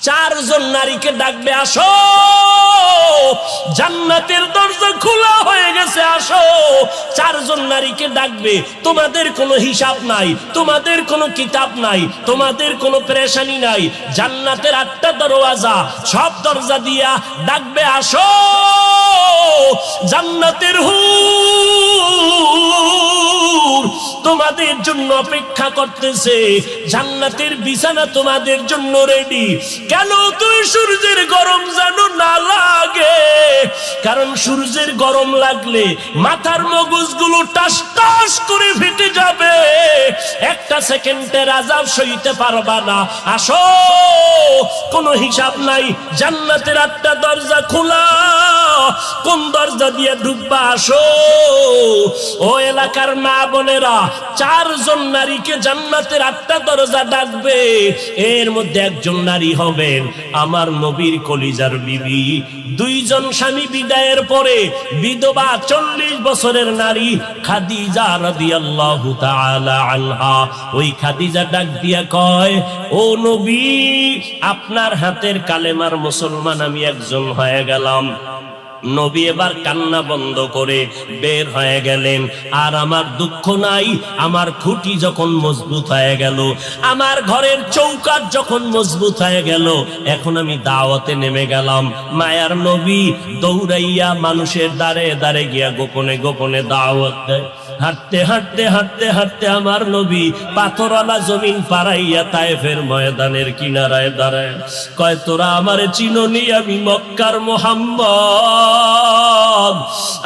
চারজন নারীকে ডাকবে, আসো জান্নাতের দরজা খোলা হয়ে গেছে, আসো। চারজন নারীকে ডাকবে, তোমাদের কোনো হিসাব নাই, তোমাদের কোনো কিতাব নাই, তোমাদের কোনো পেরেশানি নাই। জান্নাতের 8টা দরওয়াজা, সব দরজা দিয়া ডাকবে, আসো জান্নাতের হুর তোমাদের জন্য অপেক্ষা করতেছে, জান্নাতের বিছানা তোমাদের জন্য রেডি। কেন তুমি সূর্যের গরম যেন না লাগে, কারণ সূর্যের গরম লাগলে মাথার মগজগুলো টাস টাস করে ফেটে যাবে, একটা সেকেন্ডের আযাব সইতে পারবা না। আসো, কোনো হিসাব নাই, জান্নাতের 8টা দরজা খোলা, কোন দরজা দিয়ে ঢুকবা, আসো। ও এলাকার মা বোনেরা, চারজন নারীকে জান্নাতের 8টা দরজা ডাকবে, এর মধ্যে একজন নারী হবেন আমার নবীর কলিজার বিবি। 2 জন স্বামী বিদায়ের পরে বিধবা 40 বছরের নারী খাদিজা রাদিয়াল্লাহু তাআলা আনহা। ওই খাদিজা ডাক দিয়া কয়, ও নবী, আপনার হাতের কালেমার মুসলমান আমি একজন হয়ে গেলাম। নবী এবার কান্না বন্ধ করে বের হয়ে গেলেন। আর আমার দুঃখ নাই, আমার খুঁটি যখন মজবুত হয়ে গেল, আমার ঘরের চৌকাঠ যখন মজবুত হয়ে গেল, এখন আমি দাওয়াতে নেমে গেলাম। মায়ার নবী দৌড়াইয়া মানুষের দ্বারে দ্বারে গিয়া গোপনে গোপনে দাওয়াত দেয়। হাঁটতে হাঁটতে হাঁটতে হাঁটতে আমার নবী পাথরওয়ালা জমিন পাড়াইয়া তায়েফের ময়দানের কিনারায় দাঁড়ায়। কয়, তোরা আমারে চিনোনি, আমি মক্কার মুহাম্মদ,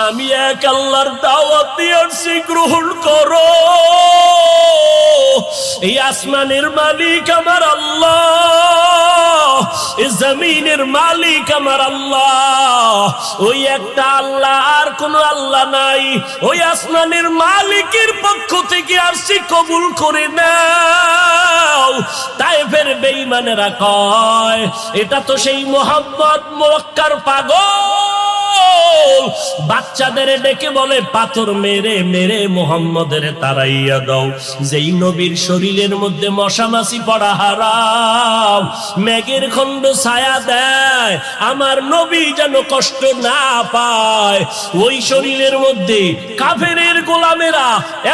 আমি এক আল্লাহর দাওয়াত দিয়ে আসছি, গ্রহণ করো। এই আসমানের মালিক আমার আল্লাহ, এই জমিনের মালিক আমার আল্লাহ, ওই একটা আল্লাহ, আর কোন আল্লাহ নাই। ওই আসমানের মালিকের পক্ষ থেকে আসছি, কবুল করে নাও। তায়েফের বেঈমানেরা কয়, এটা তো সেই মুহাম্মদ মক্কার পাগল। বাচ্চাদের ডেকে বলে, পাথর মেরে মেরে মুহাম্মদের তাড়াইয়া দাও। যেই নবীর শরীরের মধ্যে মশা মাছি পড়া হারাম, মেঘের খণ্ড ছায়া দেয়, আমার নবী যেন কষ্ট না পায়। ওই শরীরের মধ্যে কাফেরের গোলামেরা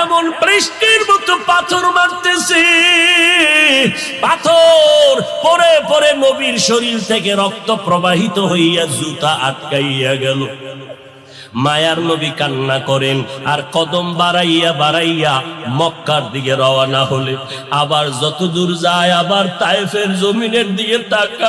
এমন বৃষ্টির মতো পাথর মারতেছে, পাথর পরে পরে নবীর শরীর থেকে রক্ত প্রবাহিত হইয়া জুতা আটকাইয়া গেল। মায়ার নবী কান্না করেন, আর কদম বাড়াইয়া বাড়াইয়া মক্কার দিকে রওনা হলে, আবার যত দূর যায় আবার তায়েফের জমিনের দিকে তাকায়।